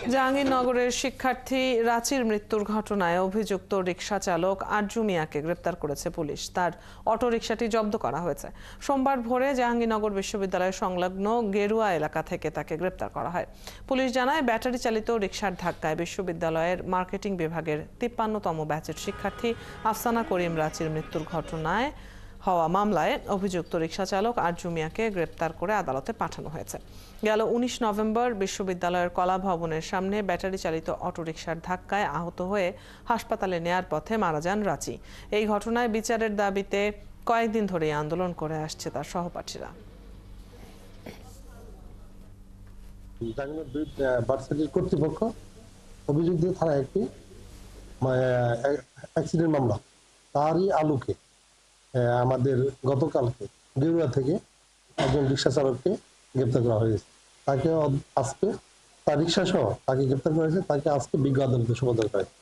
জাহাঙ্গীরনগরের শিক্ষার্থী রাচির মৃত্যুর ঘটনায় অভিযুক্ত রিকশা চালক আরজু মিয়াকে গ্রেপ্তার করেছে পুলিশ। তার অটোরিকশাটি জব্দ করা হয়েছে। সোমবার ভোরে জাহাঙ্গীরনগর বিশ্ববিদ্যালয় সংলগ্ন গেরুয়া এলাকা থেকে তাকে গ্রেপ্তার করা হয়। পুলিশ জানায়, ব্যাটারি চালিত রিকশার ধাক্কায় বিশ্ববিদ্যালয়ের মার্কেটিং বিভাগের 53তম ব্যাচের শিক্ষার্থী আফসানা করিম রাচির মৃত্যুর ঘটনায় হওয়া মামলায় অভিযুক্ত রিকশা চালক আরজু মিয়াকে গ্রেপ্তার করে আদালতে পাঠানো হয়েছে। গেল 19 নভেম্বর বিশ্ববিদ্যালয়ের কলা ভবনের সামনে ব্যাটারি চালিত অটোরিকশার ধাক্কায় আহত হয়ে হাসপাতালে নেয়ার পথে মারা যান রাচি। এই ঘটনায় বিচারের দাবিতে কয়েকদিন ধরেই আন্দোলন করে আসছে তার সহপাঠীরা। কর্তৃপক্ষ অভিযুক্ত থানায় একটি অ্যাক্সিডেন্ট মামলা, তারই আলোকে আমাদের গতকালকে গেরুয়া থেকে একজন রিক্সা চালককে গ্রেপ্তার করা হয়েছে। তাকে আজকে তার রিক্সা সহ তাকে গ্রেপ্তার করা হয়েছে। তাকে আজকে বিজ্ঞ আদালতে সোপর্দ করা হয়েছে।